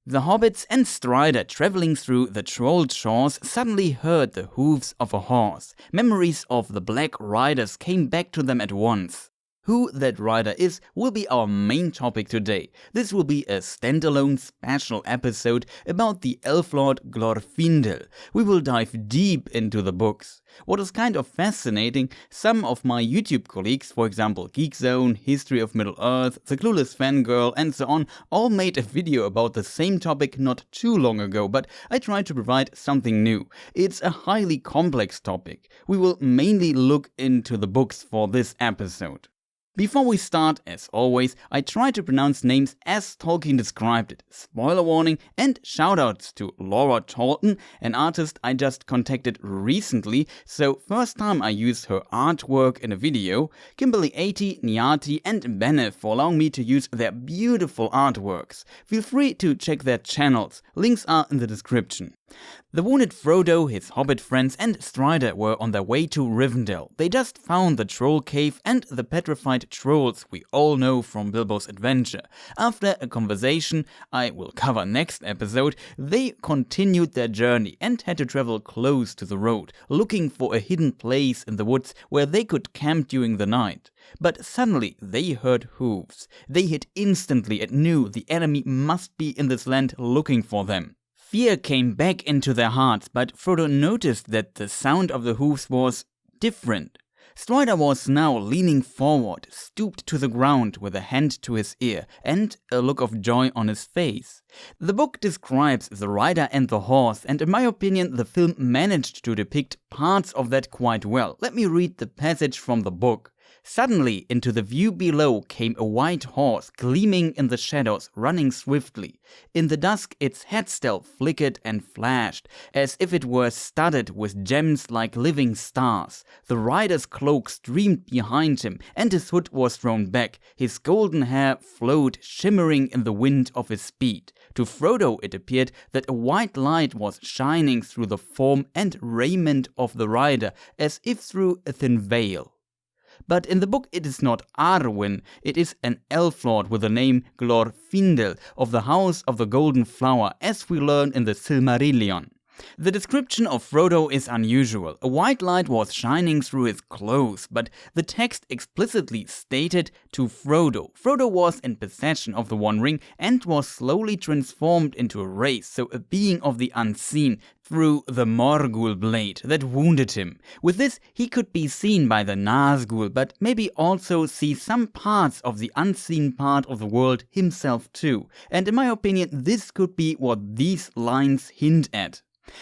The hobbits and Strider traveling through the trolled shores suddenly heard the hooves of a horse. Memories of the Black Riders came back to them at once. Who that rider is will be our main topic today. This will be a standalone special episode about the elf lord Glorfindel. We will dive deep into the books. What is kind of fascinating, some of my YouTube colleagues, for example Geekzone, History of Middle-earth, The Clueless Fangirl and so on, all made a video about the same topic not too long ago, but I tried to provide something new. It's a highly complex topic. We will mainly look into the books for this episode. Before we start, as always, I try to pronounce names as Tolkien described it. Spoiler warning and shoutouts to Laura Tolkien, an artist I just contacted recently, so first time I used her artwork in a video. Kimberly80, Niati and Bene for allowing me to use their beautiful artworks. Feel free to check their channels, links are in the description. The wounded Frodo, his hobbit friends and Strider were on their way to Rivendell. They just found the troll cave and the petrified trolls we all know from Bilbo's adventure. After a conversation I will cover next episode, they continued their journey and had to travel close to the road, looking for a hidden place in the woods where they could camp during the night. But suddenly they heard hooves. They hid instantly and knew the enemy must be in this land looking for them. Fear came back into their hearts, but Frodo noticed that the sound of the hooves was different. Strider was now leaning forward, stooped to the ground with a hand to his ear and a look of joy on his face. The book describes the rider and the horse, and in my opinion the film managed to depict parts of that quite well. Let me read the passage from the book. Suddenly, into the view below came a white horse, gleaming in the shadows, running swiftly. In the dusk, its headstall flickered and flashed, as if it were studded with gems like living stars. The rider's cloak streamed behind him, and his hood was thrown back. His golden hair flowed, shimmering in the wind of his speed. To Frodo it appeared that a white light was shining through the form and raiment of the rider, as if through a thin veil. But in the book it is not Arwen, it is an elf lord with the name Glorfindel of the House of the Golden Flower, as we learn in the Silmarillion. The description of Frodo is unusual. A white light was shining through his clothes, but the text explicitly stated to Frodo. Frodo was in possession of the One Ring and was slowly transformed into a wraith, so a being of the unseen, through the Morgul blade that wounded him. With this he could be seen by the Nazgul, but maybe also see some parts of the unseen part of the world himself too. And in my opinion this could be what these lines hint at.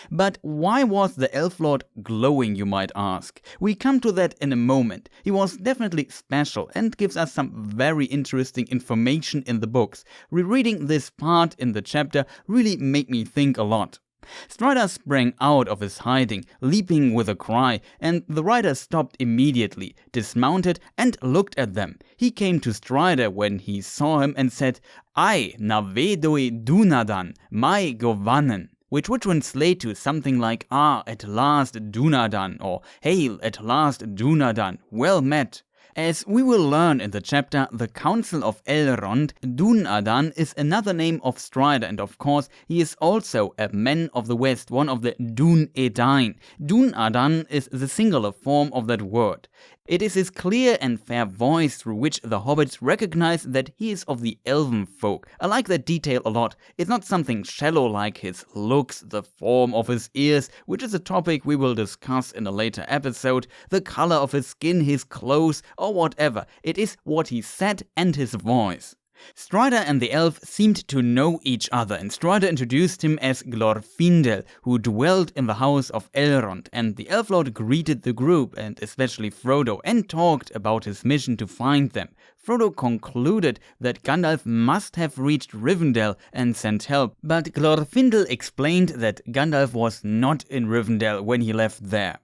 But why was the elf lord glowing, you might ask? We come to that in a moment. He was definitely special and gives us some very interesting information in the books. Rereading this part in the chapter really made me think a lot. Strider sprang out of his hiding, leaping with a cry, and the rider stopped immediately, dismounted and looked at them. He came to Strider when he saw him and said, "Ai, na vedoi Dunadan, mai govannen," which would translate to something like, "Ah, at last Dunadan," or "Hail, at last Dunadan, well met." As we will learn in the chapter The Council of Elrond, Dunadan is another name of Strider, and of course he is also a man of the West, one of the Dun-Edain. Dunadan is the singular form of that word. It is his clear and fair voice through which the hobbits recognize that he is of the elven folk. I like that detail a lot. It's not something shallow like his looks, the form of his ears, which is a topic we will discuss in a later episode, the color of his skin, his clothes, or whatever. It is what he said and his voice. Strider and the elf seemed to know each other, and Strider introduced him as Glorfindel, who dwelt in the house of Elrond, and the elf lord greeted the group, and especially Frodo, and talked about his mission to find them. Frodo concluded that Gandalf must have reached Rivendell and sent help, but Glorfindel explained that Gandalf was not in Rivendell when he left there.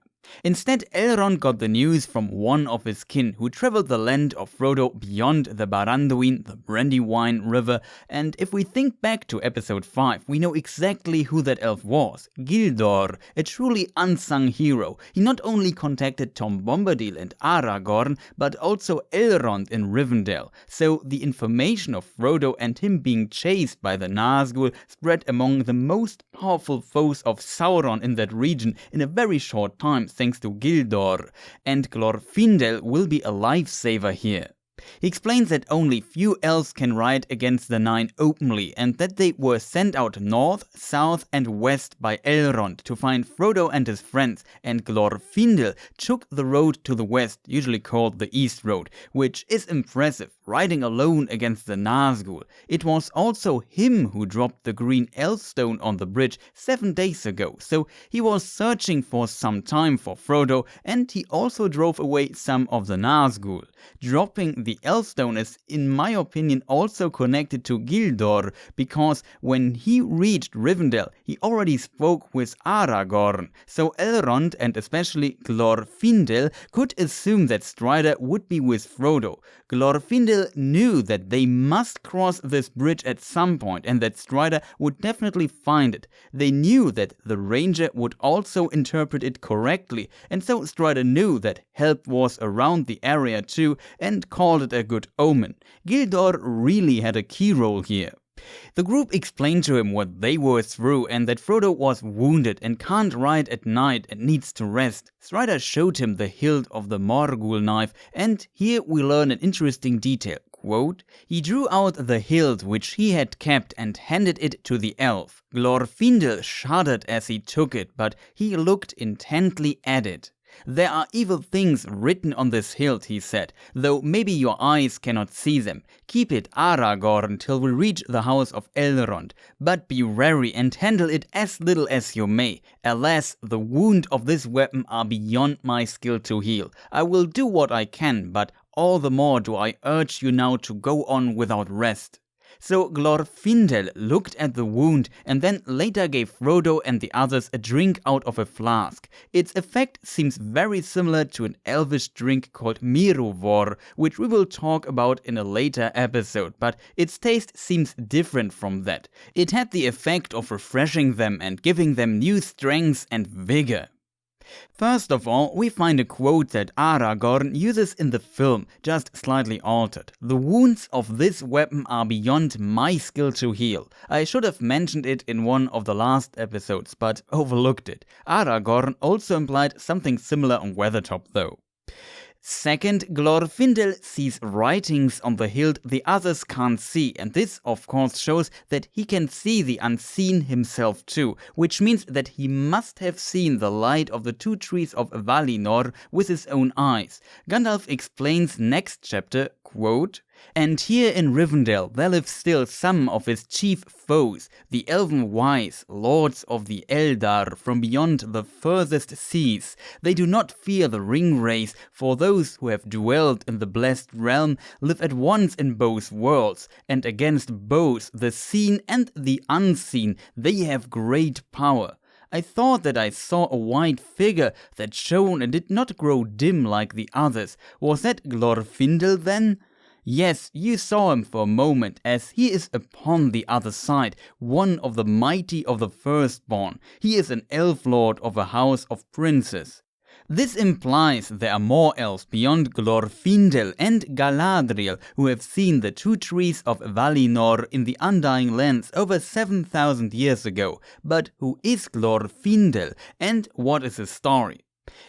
Instead, Elrond got the news from one of his kin who traveled the land of Frodo beyond the Baranduin, the Brandywine River, and if we think back to episode 5, we know exactly who that elf was. Gildor, a truly unsung hero. He not only contacted Tom Bombadil and Aragorn, but also Elrond in Rivendell. So the information of Frodo and him being chased by the Nazgul spread among the most powerful foes of Sauron in that region in a very short time, thanks to Gildor, and Glorfindel will be a lifesaver here. He explains that only few elves can ride against the Nine openly, and that they were sent out north, south and west by Elrond to find Frodo and his friends, and Glorfindel took the road to the west, usually called the East Road, which is impressive, riding alone against the Nazgul. It was also him who dropped the green Elfstone on the bridge 7 days ago, so he was searching for some time for Frodo, and he also drove away some of the Nazgul. Dropping the Elfstone is, in my opinion, also connected to Gildor, because when he reached Rivendell, he already spoke with Aragorn, so Elrond and especially Glorfindel could assume that Strider would be with Frodo. Glorfindel knew that they must cross this bridge at some point and that Strider would definitely find it. They knew that the Ranger would also interpret it correctly, and so Strider knew that help was around the area too and called it a good omen. Gildor really had a key role here. The group explained to him what they were through and that Frodo was wounded and can't ride at night and needs to rest. Strider showed him the hilt of the Morgul knife, and here we learn an interesting detail. Quote, he drew out the hilt which he had kept and handed it to the elf. Glorfindel shuddered as he took it, but he looked intently at it. There are evil things written on this hilt, he said, though maybe your eyes cannot see them. Keep it, Aragorn, till we reach the house of Elrond, but be wary and handle it as little as you may. Alas, the wounds of this weapon are beyond my skill to heal. I will do what I can, but all the more do I urge you now to go on without rest. So Glorfindel looked at the wound and then later gave Frodo and the others a drink out of a flask. Its effect seems very similar to an elvish drink called Miruvor, which we will talk about in a later episode, but its taste seems different from that. It had the effect of refreshing them and giving them new strength and vigor. First of all, we find a quote that Aragorn uses in the film, just slightly altered. The wounds of this weapon are beyond my skill to heal. I should have mentioned it in one of the last episodes, but overlooked it. Aragorn also implied something similar on Weathertop though. Second, Glorfindel sees writings on the hilt the others can't see, and this of course shows that he can see the unseen himself too, which means that he must have seen the light of the two trees of Valinor with his own eyes. Gandalf explains next chapter, quote, and here in Rivendell there live still some of his chief foes, the elven wise, lords of the Eldar from beyond the furthest seas. They do not fear the ring race, for those who have dwelled in the blessed realm live at once in both worlds, and against both the seen and the unseen they have great power. I thought that I saw a white figure that shone and did not grow dim like the others. Was that Glorfindel then? Yes, you saw him for a moment, as he is upon the other side, one of the mighty of the firstborn. He is an elf lord of a house of princes. This implies there are more elves beyond Glorfindel and Galadriel who have seen the two trees of Valinor in the Undying Lands over 7,000 years ago. But who is Glorfindel, and what is his story?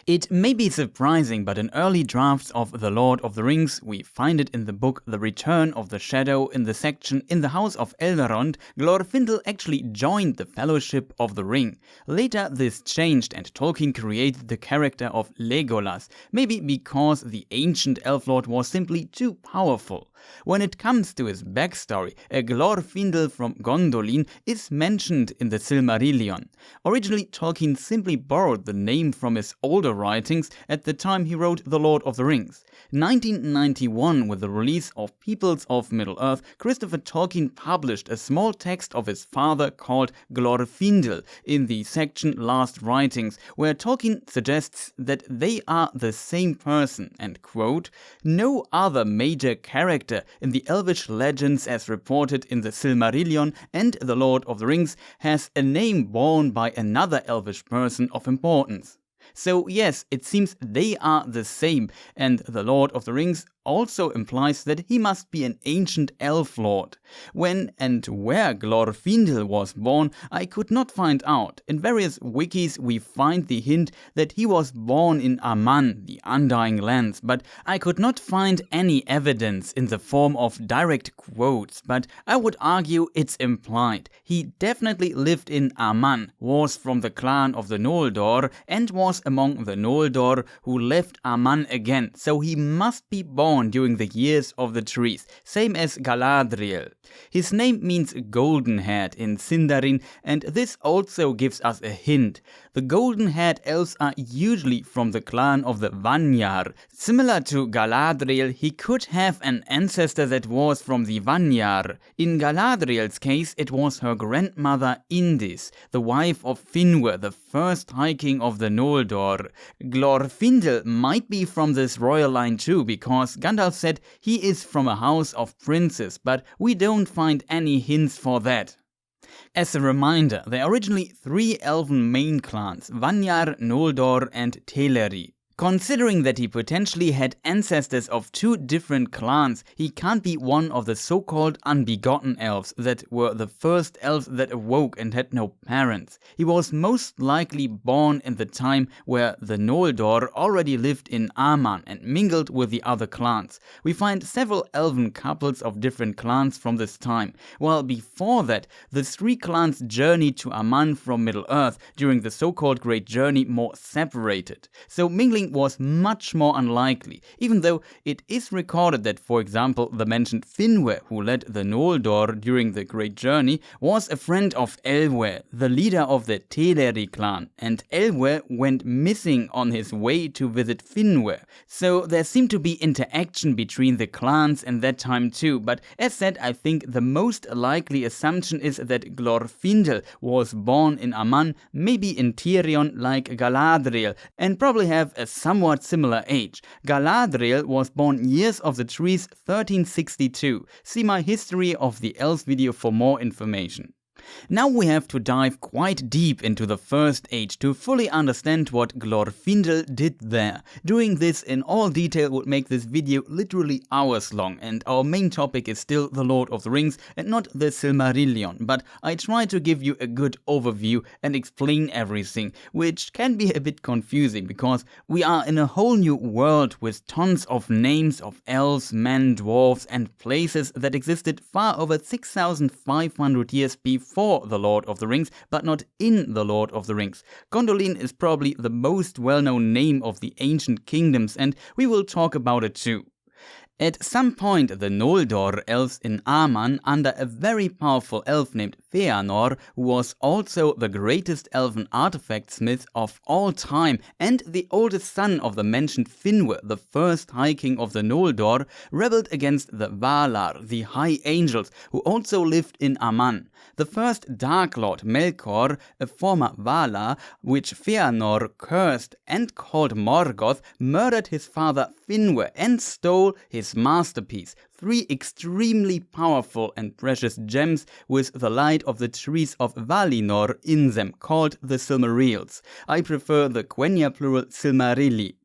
It may be surprising, but in early drafts of The Lord of the Rings, we find it in the book The Return of the Shadow in the section In the House of Elrond, Glorfindel actually joined the Fellowship of the Ring. Later this changed and Tolkien created the character of Legolas, maybe because the ancient elf lord was simply too powerful. When it comes to his backstory, a Glorfindel from Gondolin is mentioned in the Silmarillion. Originally, Tolkien simply borrowed the name from his older writings at the time he wrote The Lord of the Rings. 1991, with the release of Peoples of Middle-earth, Christopher Tolkien published a small text of his father called Glorfindel in the section Last Writings, where Tolkien suggests that they are the same person and, quote, "No other major character in the Elvish legends as reported in the Silmarillion and The Lord of the Rings has a name borne by another Elvish person of importance." So yes, it seems they are the same, and The Lord of the Rings also implies that he must be an ancient elf lord. When and where Glorfindel was born, I could not find out. In various wikis we find the hint that he was born in Aman, the Undying Lands, but I could not find any evidence in the form of direct quotes, but I would argue it's implied. He definitely lived in Aman, was from the clan of the Noldor, and was among the Noldor who left Aman again, so he must be born during the years of the trees, same as Galadriel. His name means golden-haired in Sindarin, and this also gives us a hint. The golden-haired elves are usually from the clan of the Vanyar. Similar to Galadriel, he could have an ancestor that was from the Vanyar. In Galadriel's case, it was her grandmother Indis, the wife of Finwë, the first High King of the Noldor. Glorfindel might be from this royal line too, because Gandalf said he is from a house of princes, but we don't find any hints for that. As a reminder, there are originally 3 elven main clans, Vanyar, Noldor and Teleri. Considering that he potentially had ancestors of 2 different clans, he can't be one of the so-called unbegotten elves that were the first elves that awoke and had no parents. He was most likely born in the time where the Noldor already lived in Aman and mingled with the other clans. We find several elven couples of different clans from this time, while before that the 3 clans journeyed to Aman from Middle-earth during the so-called Great Journey more separated. So mingling was much more unlikely, even though it is recorded that, for example, the mentioned Finwë, who led the Noldor during the Great Journey, was a friend of Elwenë, the leader of the Teleri clan, and Elwenë went missing on his way to visit Finwë. So there seemed to be interaction between the clans in that time too, but as said, I think the most likely assumption is that Glorfindel was born in Aman, maybe in Tirion like Galadriel, and probably have a somewhat similar age. Galadriel was born years of the trees 1362. See my History of the Elves video for more information. Now we have to dive quite deep into the First Age to fully understand what Glorfindel did there. Doing this in all detail would make this video literally hours long, and our main topic is still The Lord of the Rings and not the Silmarillion, but I try to give you a good overview and explain everything, which can be a bit confusing because we are in a whole new world with tons of names of elves, men, dwarves and places that existed far over 6,500 years before The Lord of the Rings, but not in The Lord of the Rings. Gondolin is probably the most well-known name of the ancient kingdoms, and we will talk about it too. At some point, the Noldor elves in Aman, under a very powerful elf named Feanor, who was also the greatest elven artifact smith of all time and the oldest son of the mentioned Finwë, the first High King of the Noldor, rebelled against the Valar, the High Angels, who also lived in Aman. The First Dark Lord Melkor, a former Valar, which Feanor cursed and called Morgoth, murdered his father Finwë and stole his masterpiece, 3 extremely powerful and precious gems with the light of the trees of Valinor in them, called the Silmarils. I prefer the Quenya plural Silmarilli.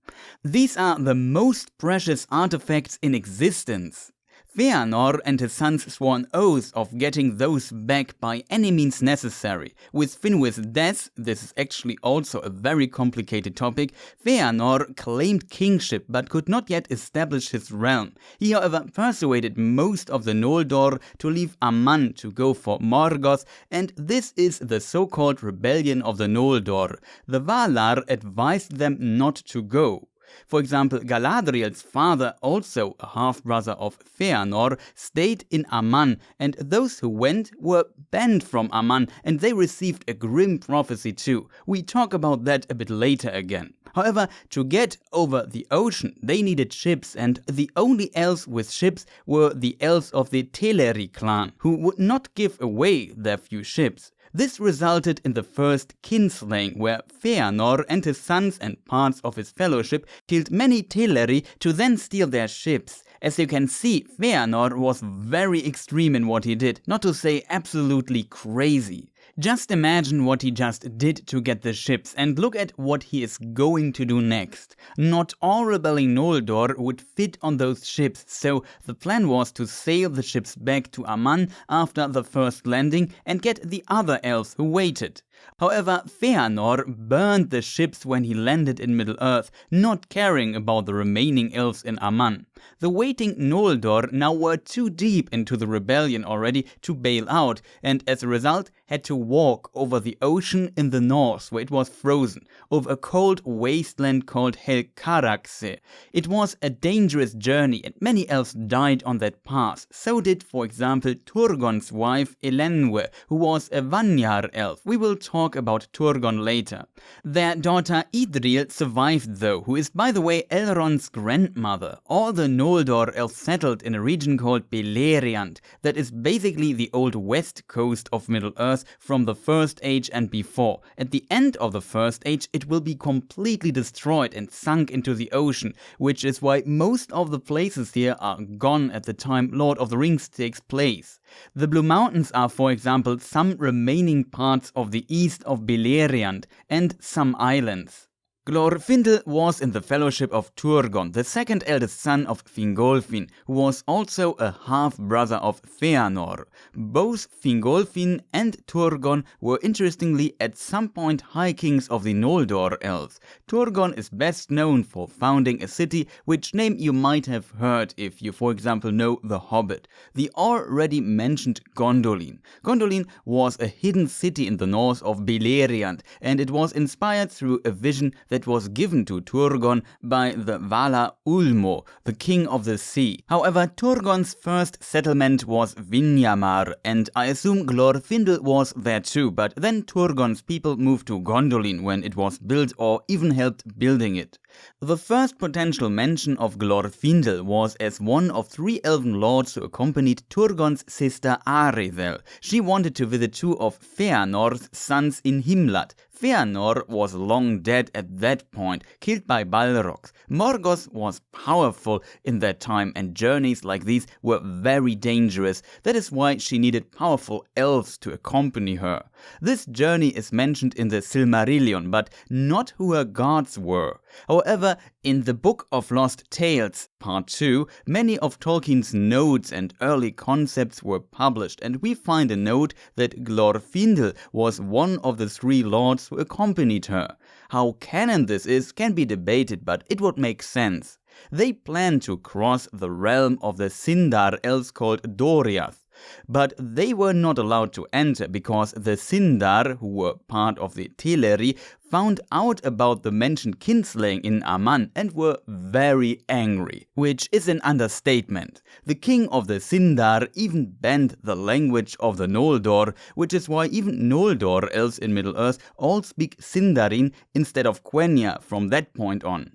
These are the most precious artifacts in existence. Feanor and his sons swore an oath of getting those back by any means necessary. With Finwë's death, this is actually also a very complicated topic, Feanor claimed kingship but could not yet establish his realm. He however persuaded most of the Noldor to leave Aman to go for Morgoth, and this is the so-called Rebellion of the Noldor. The Valar advised them not to go. For example, Galadriel's father, also a half-brother of Feanor, stayed in Aman, and those who went were banned from Aman, and they received a grim prophecy too. We talk about that a bit later again. However, to get over the ocean, they needed ships, and the only elves with ships were the elves of the Teleri clan, who would not give away their few ships. This resulted in the first kinslaying, where Feanor and his sons and parts of his fellowship killed many Teleri to then steal their ships. As you can see, Feanor was very extreme in what he did, not to say absolutely crazy. Just imagine what he just did to get the ships, and look at what he is going to do next. Not all rebelling Noldor would fit on those ships, so the plan was to sail the ships back to Aman after the first landing and get the other elves who waited. However, Feanor burned the ships when he landed in Middle-earth, not caring about the remaining elves in Aman. The waiting Noldor now were too deep into the rebellion already to bail out, and as a result had to walk over the ocean in the north where it was frozen, over a cold wasteland called Helcaraxe. It was a dangerous journey and many elves died on that path. So did, for example, Turgon's wife Elenwë, who was a Vanyar elf. We will talk about Turgon later. Their daughter Idril survived though, who is by the way Elrond's grandmother. All the Noldor elves settled in a region called Beleriand, that is basically the old west coast of Middle-earth from the First Age and before. At the end of the First Age it will be completely destroyed and sunk into the ocean, which is why most of the places here are gone at the time Lord of the Rings takes place. The Blue Mountains are, for example, some remaining parts of the east of Beleriand and some islands. Glorfindel was in the fellowship of Turgon, the second eldest son of Fingolfin, who was also a half-brother of Feanor. Both Fingolfin and Turgon were interestingly at some point high kings of the Noldor elves. Turgon is best known for founding a city which name you might have heard if you, for example, know The Hobbit, the already mentioned Gondolin. Gondolin was a hidden city in the north of Beleriand, and it was inspired through a vision that was given to Turgon by the Valar Ulmo, the king of the sea. However, Turgon's first settlement was Vinyamar, and I assume Glorfindel was there too, but then Turgon's people moved to Gondolin when it was built or even helped building it. The first potential mention of Glorfindel was as one of 3 elven lords who accompanied Turgon's sister Aredhel. She wanted to visit 2 of Feanor's sons in Himlat. Feanor was long dead at that point, killed by Balrogs. Morgoth was powerful in that time, and journeys like these were very dangerous. That is why she needed powerful elves to accompany her. This journey is mentioned in the Silmarillion, but not who her gods were. However, in the Book of Lost Tales, Part 2, many of Tolkien's notes and early concepts were published, and we find a note that Glorfindel was one of the 3 lords who accompanied her. How canon this is can be debated, but it would make sense. They planned to cross the realm of the Sindar elves called Doriath. But they were not allowed to enter because the Sindar, who were part of the Teleri, found out about the mentioned kinslaying in Aman and were very angry, which is an understatement. The king of the Sindar even banned the language of the Noldor, which is why even Noldor elves in Middle-earth all speak Sindarin instead of Quenya from that point on.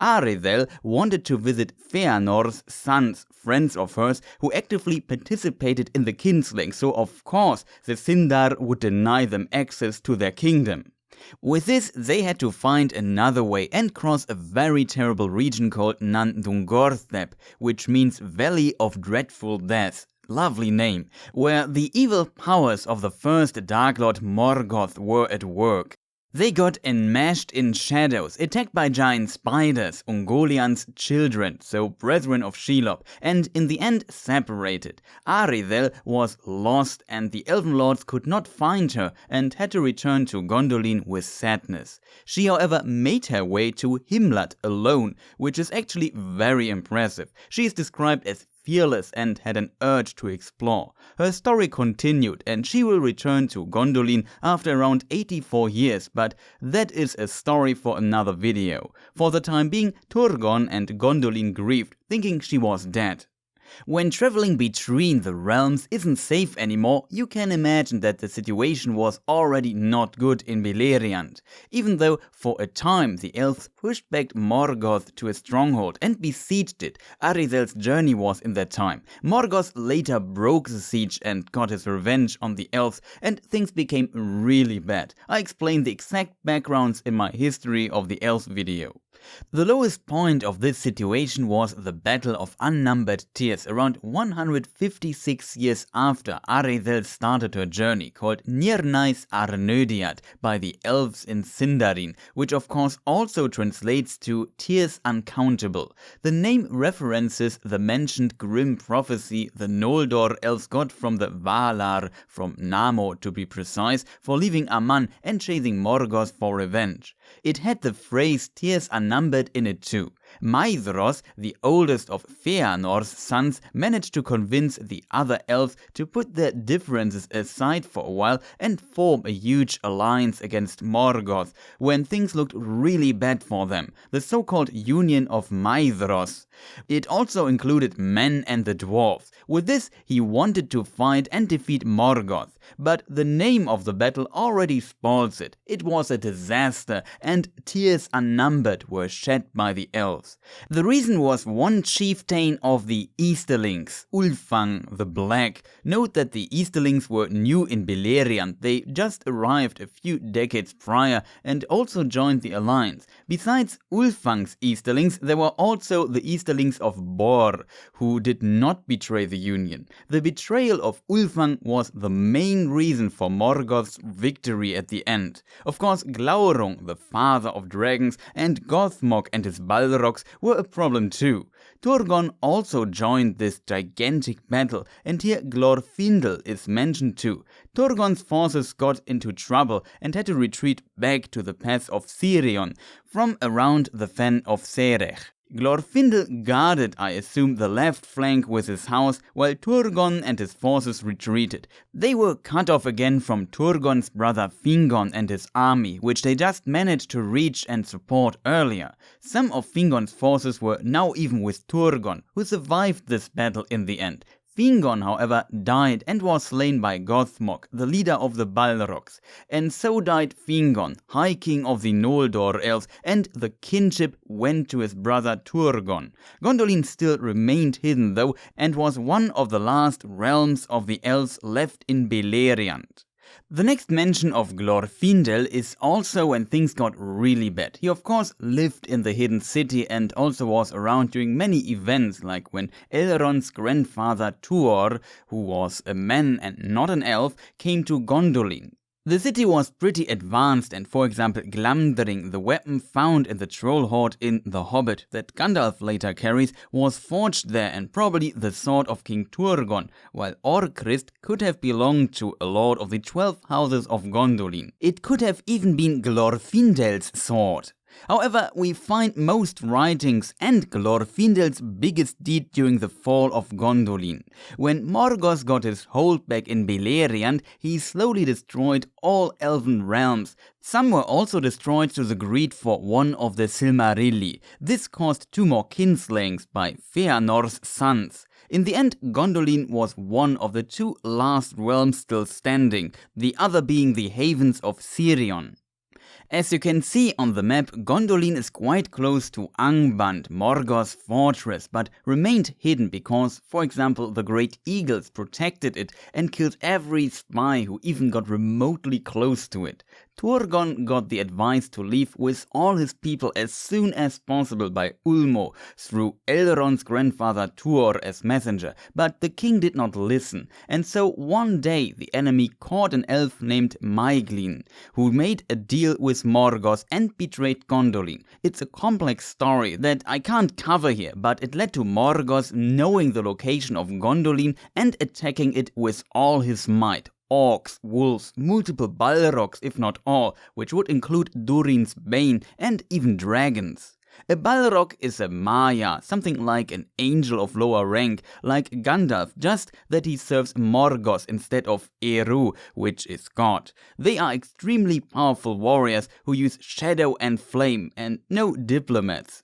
Aredhel wanted to visit Feanor's sons, friends of hers, who actively participated in the kinslaying, so of course the Sindar would deny them access to their kingdom. With this, they had to find another way and cross a very terrible region called Nan Dungorthep, which means Valley of Dreadful Death. Lovely name, where the evil powers of the First Dark Lord Morgoth were at work. They got enmeshed in shadows, attacked by giant spiders, Ungoliant's children, so brethren of Shelob, and in the end separated. Aredhel was lost and the elven lords could not find her and had to return to Gondolin with sadness. She however made her way to Himlat alone, which is actually very impressive. She is described as fearless and had an urge to explore. Her story continued and she will return to Gondolin after around 84 years, but that is a story for another video. For the time being, Turgon and Gondolin grieved, thinking she was dead. When traveling between the realms isn't safe anymore, you can imagine that the situation was already not good in Beleriand. Even though for a time the elves pushed back Morgoth to a stronghold and besieged it, Aredhel's journey was in that time. Morgoth later broke the siege and got his revenge on the elves, and things became really bad. I explained the exact backgrounds in my History of the Elves video. The lowest point of this situation was the Battle of Unnumbered Tears around 156 years after Aredhel started her journey, called Nirnais Arnödiad by the elves in Sindarin, which of course also translates to Tears Uncountable. The name references the mentioned grim prophecy the Noldor elves got from the Valar, from Namo to be precise, for leaving Aman and chasing Morgoth for revenge. It had the phrase Tears Unnumbered in it too. Maedhros, the oldest of Feanor's sons, managed to convince the other elves to put their differences aside for a while and form a huge alliance against Morgoth when things looked really bad for them, the so-called Union of Maedhros. It also included men and the dwarves. With this, he wanted to fight and defeat Morgoth, but the name of the battle already spoils it. It was a disaster, and tears unnumbered were shed by the elves. The reason was one chieftain of the Easterlings, Ulfang the Black. Note that the Easterlings were new in Beleriand. They just arrived a few decades prior and also joined the alliance. Besides Ulfang's Easterlings, there were also the Easterlings of Bor, who did not betray the Union. The betrayal of Ulfang was the main reason for Morgoth's victory at the end. Of course, Glaurung, the father of dragons, and Gothmog and his Balrogs were a problem too. Turgon also joined this gigantic battle, and here Glorfindel is mentioned too. Turgon's forces got into trouble and had to retreat back to the pass of Sirion from around the fen of Serech. Glorfindel guarded, I assume, the left flank with his house, while Turgon and his forces retreated. They were cut off again from Turgon's brother Fingon and his army, which they just managed to reach and support earlier. Some of Fingon's forces were now even with Turgon, who survived this battle in the end. Fingon, however, died and was slain by Gothmog, the leader of the Balrogs, and so died Fingon, High King of the Noldor elves, and the kinship went to his brother Turgon. Gondolin still remained hidden though, and was one of the last realms of the elves left in Beleriand. The next mention of Glorfindel is also when things got really bad. He of course lived in the hidden city and also was around during many events, like when Elrond's grandfather Tuor, who was a man and not an elf, came to Gondolin. The city was pretty advanced, and for example Glamdring, the weapon found in the troll hoard in The Hobbit that Gandalf later carries, was forged there and probably the sword of King Turgon, while Orcrist could have belonged to a lord of the 12 houses of Gondolin. It could have even been Glorfindel's sword. However, we find most writings and Glorfindel's biggest deed during the fall of Gondolin. When Morgoth got his hold back in Beleriand, he slowly destroyed all elven realms. Some were also destroyed to the greed for one of the Silmarilli. This caused 2 more kinslayings by Feanor's sons. In the end, Gondolin was one of the 2 last realms still standing, the other being the havens of Sirion. As you can see on the map, Gondolin is quite close to Angband, Morgoth's fortress, but remained hidden because, for example, the Great Eagles protected it and killed every spy who even got remotely close to it. Turgon got the advice to leave with all his people as soon as possible by Ulmo through Elrond's grandfather Tuor as messenger, but the king did not listen, and so one day the enemy caught an elf named Maeglin, who made a deal with Morgoth and betrayed Gondolin. It's a complex story that I can't cover here, but it led to Morgoth knowing the location of Gondolin and attacking it with all his might. Orcs, wolves, multiple Balrogs if not all, which would include Durin's Bane and even dragons. A Balrog is a Maya, something like an angel of lower rank, like Gandalf, just that he serves Morgoth instead of Eru, which is God. They are extremely powerful warriors who use shadow and flame, and no diplomats.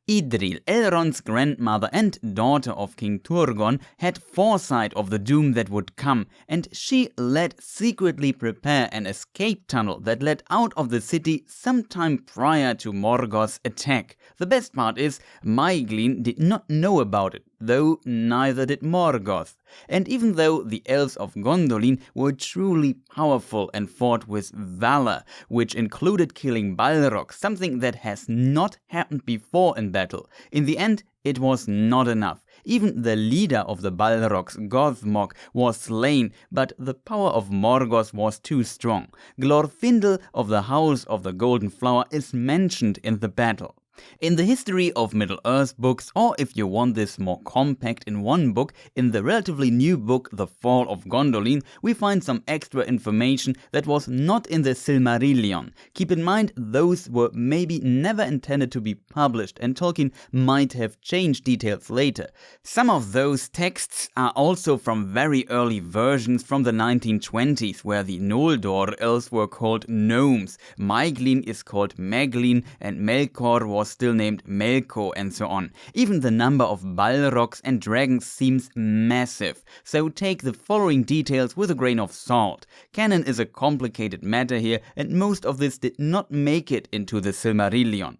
Idril, Elrond's grandmother and daughter of King Turgon, had foresight of the doom that would come, and she let secretly prepare an escape tunnel that led out of the city sometime prior to Morgoth's attack. The best part is, Maeglin did not know about it, though neither did Morgoth. And even though the elves of Gondolin were truly powerful and fought with valor, which included killing Balrog, something that has not happened before in battle, in the end it was not enough. Even the leader of the Balrogs, Gothmog, was slain, but the power of Morgoth was too strong. Glorfindel of the House of the Golden Flower is mentioned in the battle. In the History of Middle-earth books, or if you want this more compact in one book, in the relatively new book The Fall of Gondolin, we find some extra information that was not in the Silmarillion. Keep in mind, those were maybe never intended to be published, and Tolkien might have changed details later. Some of those texts are also from very early versions from the 1920s, where the Noldor elves were called gnomes, Maeglin is called Meglin, and Melkor was still named Melko, and so on. Even the number of Balrogs and dragons seems massive, so take the following details with a grain of salt. Canon is a complicated matter here, and most of this did not make it into the Silmarillion.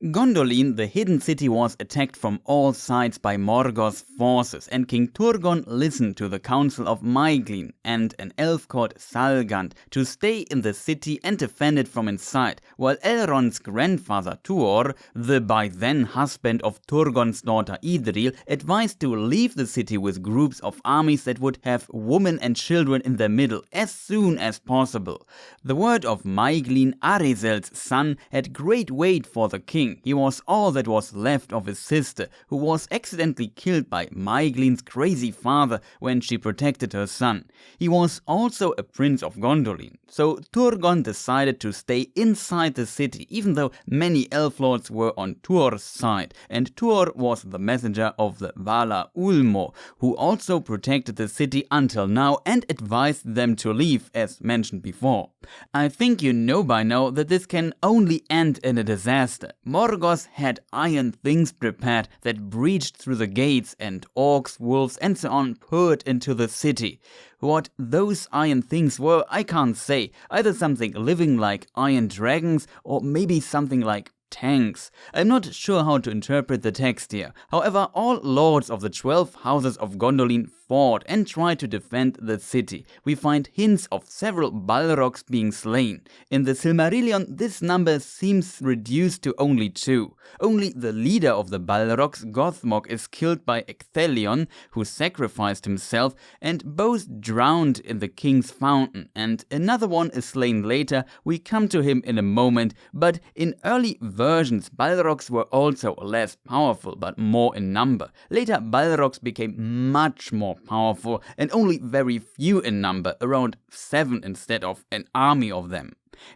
Gondolin, the hidden city, was attacked from all sides by Morgoth's forces, and King Turgon listened to the counsel of Maeglin and an elf called Salgand to stay in the city and defend it from inside, while Elrond's grandfather Tuor, the by then husband of Turgon's daughter Idril, advised to leave the city with groups of armies that would have women and children in their middle as soon as possible. The word of Maeglin, Aredhel's son, had great weight for the king. He was all that was left of his sister, who was accidentally killed by Maeglin's crazy father when she protected her son. He was also a prince of Gondolin, so Turgon decided to stay inside the city, even though many elf lords were on Tuor's side, and Tuor was the messenger of the Valar Ulmo, who also protected the city until now and advised them to leave, as mentioned before. I think you know by now that this can only end in a disaster. Morgoth had iron things prepared that breached through the gates, and orcs, wolves and so on poured into the city. What those iron things were, I can't say. Either something living like iron dragons, or maybe something like tanks. I'm not sure how to interpret the text here. However, all lords of the 12 houses of Gondolin fought and tried to defend the city. We find hints of several Balrogs being slain. In the Silmarillion, this number seems reduced to only 2. Only the leader of the Balrogs, Gothmog, is killed by Ecthelion, who sacrificed himself, and both drowned in the king's fountain, and another one is slain later. We come to him in a moment, but in early versions, Balrogs were also less powerful but more in number. Later, Balrogs became much more powerful and only very few in number, around 7 instead of an army of them.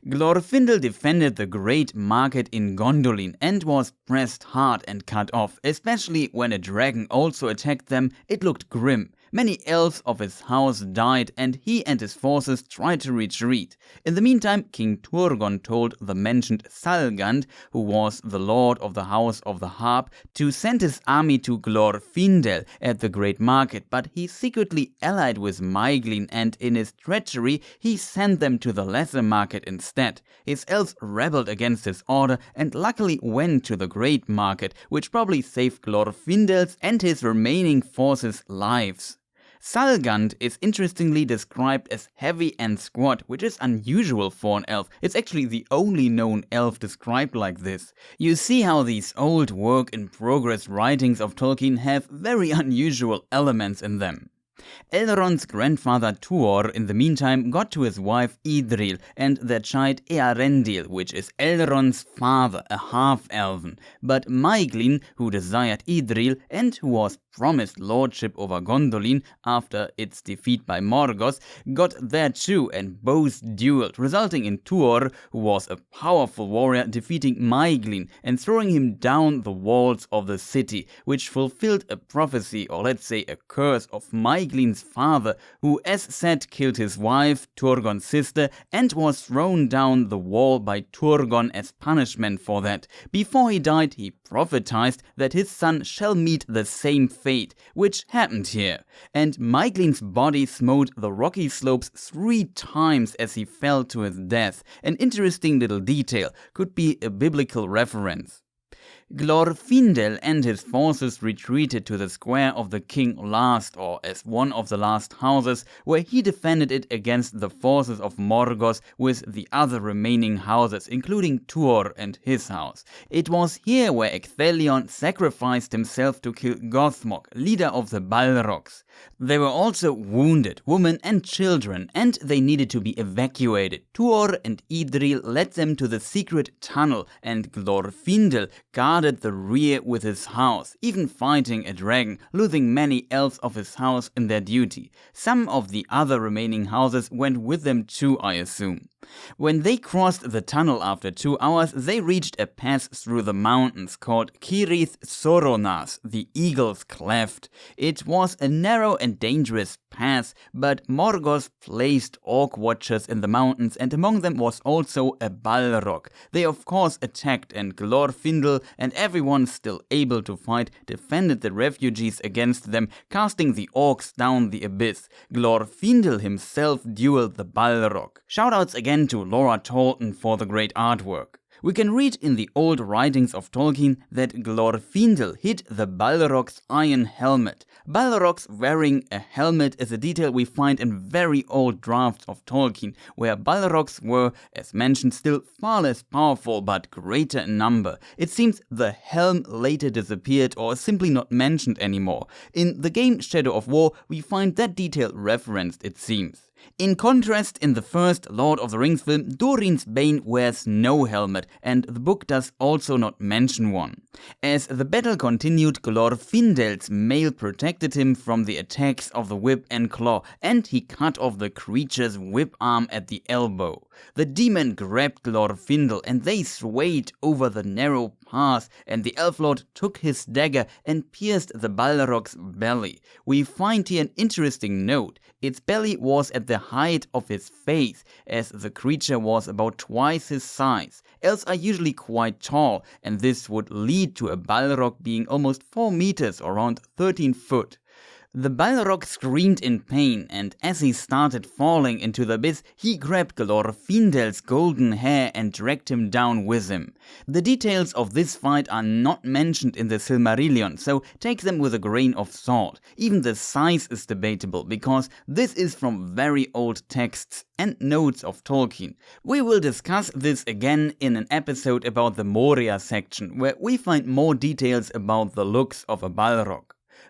Glorfindel defended the Great Market in Gondolin and was pressed hard and cut off, especially when a dragon also attacked them. It looked grim. Many elves of his house died, and he and his forces tried to retreat. In the meantime, King Turgon told the mentioned Salgand, who was the lord of the House of the Harp, to send his army to Glorfindel at the Great Market, but he secretly allied with Maeglin, and in his treachery he sent them to the Lesser Market instead. His elves rebelled against his order and luckily went to the Great Market, which probably saved Glorfindel's and his remaining forces' lives. Salgand is interestingly described as heavy and squat, which is unusual for an elf. It's actually the only known elf described like this. You see how these old work-in-progress writings of Tolkien have very unusual elements in them. Elrond's grandfather Tuor, in the meantime, got to his wife Idril and their child Earendil, which is Elrond's father, a half-elven. But Maeglin, who desired Idril and who was promised lordship over Gondolin after its defeat by Morgoth, got there too, and both dueled, resulting in Tuor, who was a powerful warrior, defeating Maeglin and throwing him down the walls of the city, which fulfilled a prophecy, or let's say a curse, of Maeglin Maeglin's father, who as said killed his wife, Turgon's sister, and was thrown down the wall by Turgon as punishment for that. Before he died, he prophesied that his son shall meet the same fate, which happened here. And Maeglin's body smote the rocky slopes 3 times as he fell to his death. An interesting little detail, could be a biblical reference. Glorfindel and his forces retreated to the square of the king last, or as one of the last houses, where he defended it against the forces of Morgoth with the other remaining houses, including Tuor and his house. It was here where Ecthelion sacrificed himself to kill Gothmog, leader of the Balrogs. They were also wounded, women and children, and they needed to be evacuated. Tuor and Idril led them to the secret tunnel, and Glorfindel guarded the rear with his house, even fighting a dragon, losing many elves of his house in their duty. Some of the other remaining houses went with them too, I assume. When they crossed the tunnel after 2 hours, they reached a pass through the mountains called Cirith Soronas, the Eagle's Cleft. It was a narrow and dangerous pass, but Morgoth placed orc watchers in the mountains, and among them was also a Balrog. They of course attacked, and Glorfindel and everyone still able to fight defended the refugees against them, casting the orcs down the abyss. Glorfindel himself dueled the Balrog. Shoutouts again to Laura Tolkien for the great artwork. We can read in the old writings of Tolkien that Glorfindel hid the Balrog's iron helmet. Balrogs wearing a helmet is a detail we find in very old drafts of Tolkien, where Balrogs were, as mentioned, still far less powerful but greater in number. It seems the helm later disappeared or is simply not mentioned anymore. In the game Shadow of War, we find that detail referenced, it seems. In contrast, in the first Lord of the Rings film, Durin's Bane wears no helmet, and the book does also not mention one. As the battle continued, Glorfindel's mail protected him from the attacks of the whip and claw, and he cut off the creature's whip arm at the elbow. The demon grabbed Glorfindel, and they swayed over the narrow path, and the Elf Lord took his dagger and pierced the Balrog's belly. We find here an interesting note. Its belly was at the height of his face, as the creature was about twice his size. Elves are usually quite tall, and this would lead to a Balrog being almost 4 meters or around 13 foot. The Balrog screamed in pain, and as he started falling into the abyss, he grabbed Glorfindel's golden hair and dragged him down with him. The details of this fight are not mentioned in the Silmarillion, so take them with a grain of salt. Even the size is debatable, because this is from very old texts and notes of Tolkien. We will discuss this again in an episode about the Moria section, where we find more details about the looks of a Balrog.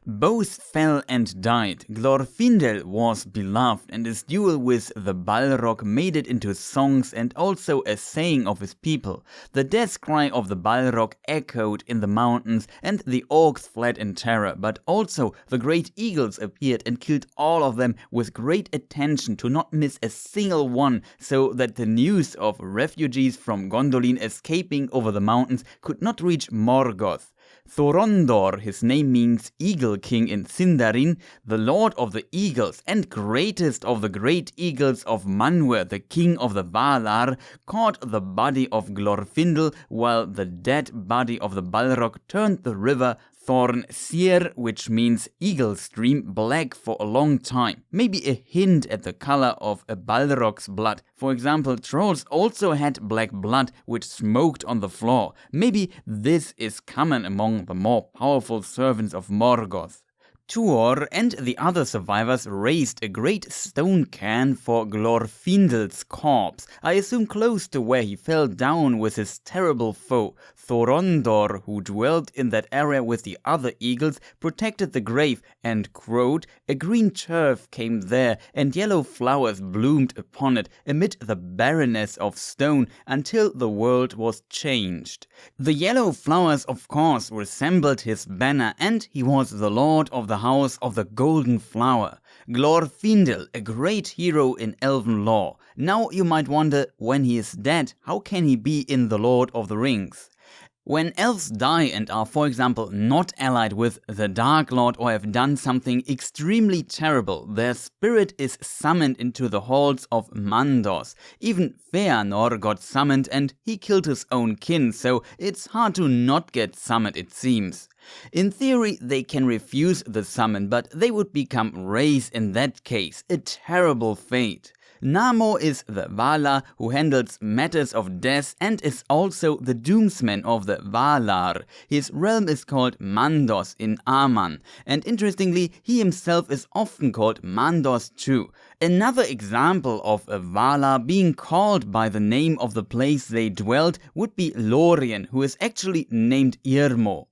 Both fell and died. Glorfindel was beloved, and his duel with the Balrog made it into songs and also a saying of his people. The death cry of the Balrog echoed in the mountains, and the orcs fled in terror, but also the great eagles appeared and killed all of them with great attention to not miss a single one, so that the news of refugees from Gondolin escaping over the mountains could not reach Morgoth. Thorondor, his name means Eagle King in Sindarin, the Lord of the Eagles and greatest of the great eagles of Manwë, the king of the Valar, caught the body of Glorfindel, while the dead body of the Balrog turned the river Thorn-Seer, which means eagle stream, black for a long time. Maybe a hint at the color of a Balrog's blood. For example, trolls also had black blood which smoked on the floor. Maybe this is common among the more powerful servants of Morgoth. Tuor and the other survivors raised a great stone cairn for Glorfindel's corpse, I assume close to where he fell down with his terrible foe. Thorondor, who dwelt in that area with the other eagles, protected the grave and crowed. A green turf came there, and yellow flowers bloomed upon it amid the barrenness of stone until the world was changed. The yellow flowers, of course, resembled his banner, and he was the lord of the House of the Golden Flower. Glorfindel, a great hero in elven lore. Now you might wonder, when he is dead, how can he be in the Lord of the Rings? When elves die and are, for example, not allied with the Dark Lord or have done something extremely terrible, their spirit is summoned into the halls of Mandos. Even Feanor got summoned and he killed his own kin, so it's hard to not get summoned, it seems. In theory, they can refuse the summon, but they would become Wraiths in that case, a terrible fate. Namo is the Valar who handles matters of death and is also the doomsman of the Valar. His realm is called Mandos in Aman, and interestingly, he himself is often called Mandos too. Another example of a Valar being called by the name of the place they dwelt would be Lorien, who is actually named Irmo.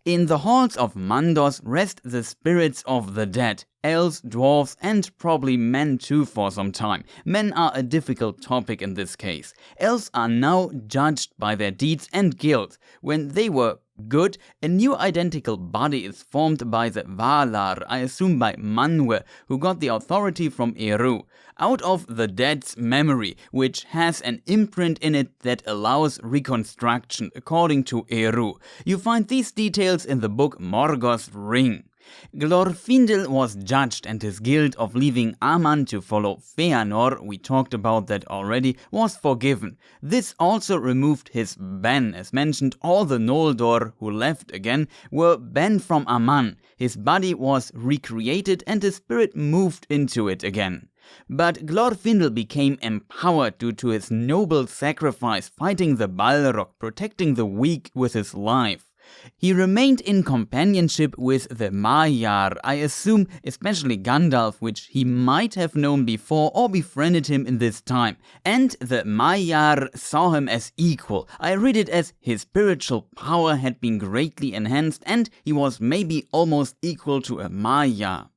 In the halls of Mandos rest the spirits of the dead, elves, dwarves, and probably men too for some time. Men are a difficult topic in this case. Elves are now judged by their deeds and guilt. When they were good, a new identical body is formed by the Valar, I assume by Manwë, who got the authority from Eru, out of the dead's memory, which has an imprint in it that allows reconstruction, according to Eru. You find these details in the book Morgoth's Ring. Glorfindel was judged and his guilt of leaving Aman to follow Feanor, we talked about that already, was forgiven. This also removed his ban. As mentioned, all the Noldor who left again were banned from Aman. His body was recreated and his spirit moved into it again. But Glorfindel became empowered due to his noble sacrifice fighting the Balrog, protecting the weak with his life. He remained in companionship with the Maiar, I assume especially Gandalf, which he might have known before or befriended him in this time. And the Maiar saw him as equal. I read it as his spiritual power had been greatly enhanced and he was maybe almost equal to a Maiar.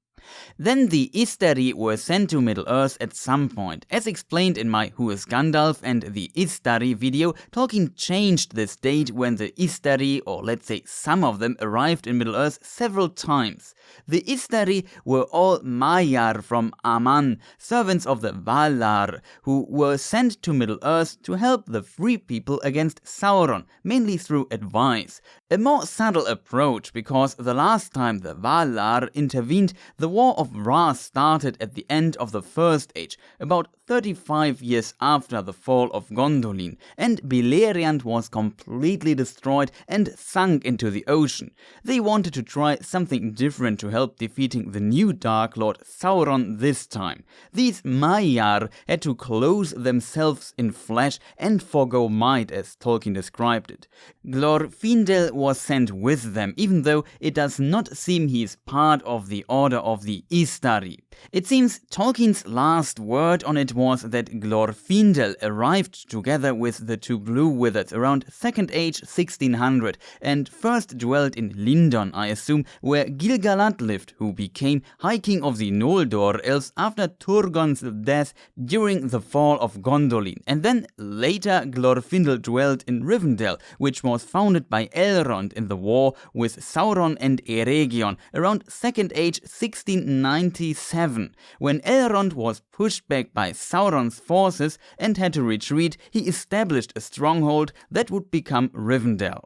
Then the Istari were sent to Middle-earth at some point. As explained in my Who is Gandalf and the Istari video, Tolkien changed this date when the Istari, or let's say some of them, arrived in Middle-earth several times. The Istari were all Maiar from Aman, servants of the Valar, who were sent to Middle-earth to help the free people against Sauron, mainly through advice. A more subtle approach, because the last time the Valar intervened, the War of Wrath started at the end of the First Age, about 35 years after the fall of Gondolin, and Beleriand was completely destroyed and sunk into the ocean. They wanted to try something different to help defeating the new Dark Lord Sauron this time. These Maiar had to clothe themselves in flesh and forgo might, as Tolkien described it. Glorfindel was sent with them, even though it does not seem he is part of the order of the Istari. It seems Tolkien's last word on it was that Glorfindel arrived together with the two Blue Wizards around 2nd Age 1600 and first dwelt in Lindon, I assume, where Gil-galad lived, who became High King of the Noldor Elves after Turgon's death during the Fall of Gondolin, and then later Glorfindel dwelt in Rivendell, which was founded by Elrond in the war with Sauron and Eregion around 2nd Age 1697. When Elrond was pushed back by Sauron's forces and had to retreat, he established a stronghold that would become Rivendell.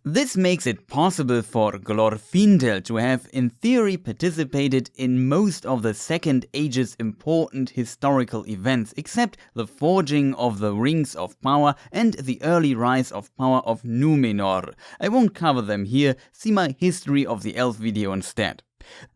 This makes it possible for Glorfindel to have, in theory, participated in most of the Second Age's important historical events, except the forging of the Rings of Power and the early rise of power of Númenor. I won't cover them here, see my History of the Elf video instead.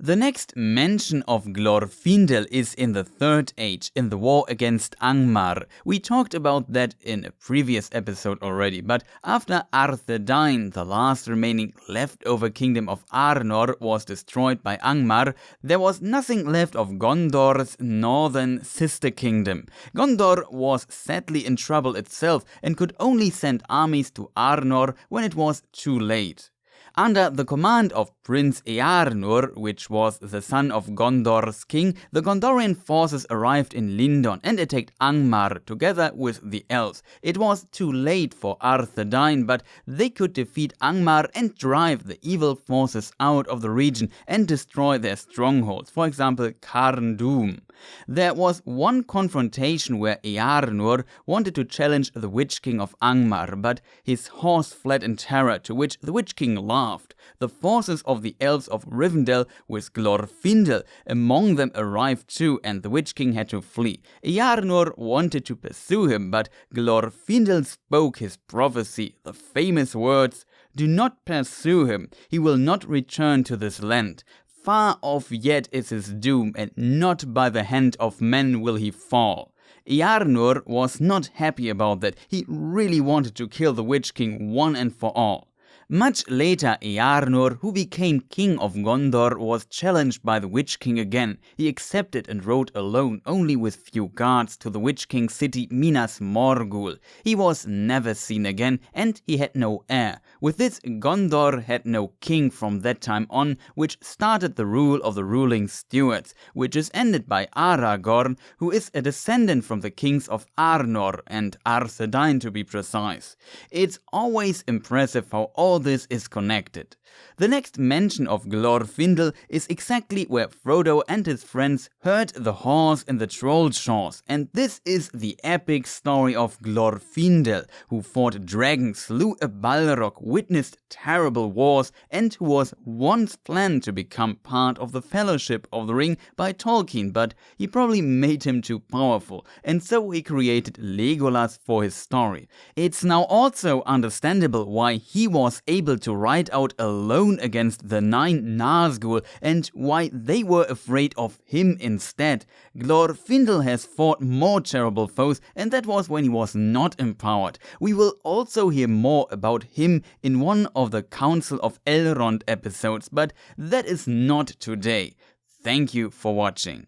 The next mention of Glorfindel is in the Third Age, in the war against Angmar. We talked about that in a previous episode already, but after Arthedain, the last remaining leftover kingdom of Arnor, was destroyed by Angmar, there was nothing left of Gondor's northern sister kingdom. Gondor was sadly in trouble itself and could only send armies to Arnor when it was too late. Under the command of Prince Eärnur, which was the son of Gondor's king, the Gondorian forces arrived in Lindon and attacked Angmar together with the elves. It was too late for Arthedain, but they could defeat Angmar and drive the evil forces out of the region and destroy their strongholds, for example Carndum. There was one confrontation where Eärnur wanted to challenge the Witch King of Angmar, but his horse fled in terror, to which the Witch King laughed. The forces of the elves of Rivendell with Glorfindel among them arrived too, and the Witch King had to flee. Eärnur wanted to pursue him, but Glorfindel spoke his prophecy, the famous words, "Do not pursue him, he will not return to this land. Far off yet is his doom, and not by the hand of men will he fall." Eärnur was not happy about that. He really wanted to kill the Witch King one and for all. Much later, Eärnur, who became king of Gondor, was challenged by the Witch King again. He accepted and rode alone, only with few guards, to the Witch King's city Minas Morgul. He was never seen again, and he had no heir. With this, Gondor had no king from that time on, which started the rule of the ruling Stewards, which is ended by Aragorn, who is a descendant from the kings of Arnor and Arthedain to be precise. It's always impressive how all this is connected. The next mention of Glorfindel is exactly where Frodo and his friends heard the horse in the Troll Shores, and this is the epic story of Glorfindel, who fought dragons, slew a Balrog, witnessed terrible wars, and who was once planned to become part of the Fellowship of the Ring by Tolkien, but he probably made him too powerful, and so he created Legolas for his story. It's now also understandable why he was able to ride out alone against the 9 Nazgûl and why they were afraid of him instead. Glorfindel has fought more terrible foes, and that was when he was not empowered. We will also hear more about him in one of the Council of Elrond episodes, but that is not today. Thank you for watching.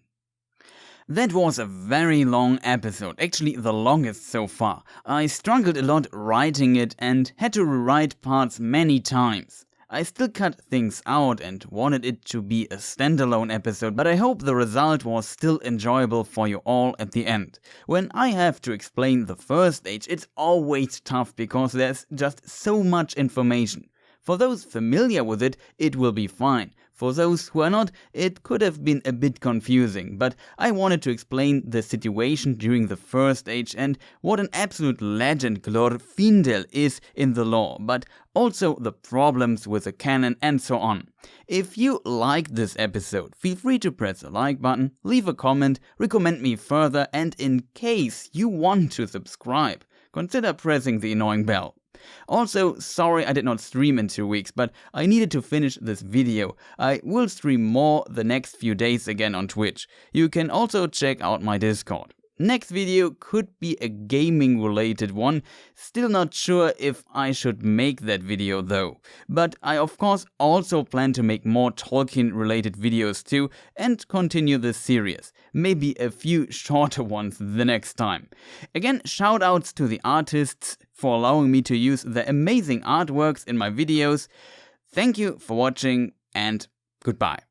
That was a very long episode, actually the longest so far. I struggled a lot writing it and had to rewrite parts many times. I still cut things out and wanted it to be a standalone episode, but I hope the result was still enjoyable for you all at the end. When I have to explain the First Age, it's always tough because there's just so much information. For those familiar with it, it will be fine. For those who are not, it could have been a bit confusing, but I wanted to explain the situation during the First Age and what an absolute legend Glorfindel is in the lore, but also the problems with the canon and so on. If you liked this episode, feel free to press the like button, leave a comment, recommend me further, and in case you want to subscribe, consider pressing the annoying bell. Also, sorry I did not stream in 2 weeks, but I needed to finish this video. I will stream more the next few days again on Twitch. You can also check out my Discord. Next video could be a gaming related one, still not sure if I should make that video though. But I of course also plan to make more Tolkien related videos too and continue this series. Maybe a few shorter ones the next time. Again, shoutouts to the artists for allowing me to use their amazing artworks in my videos. Thank you for watching and goodbye.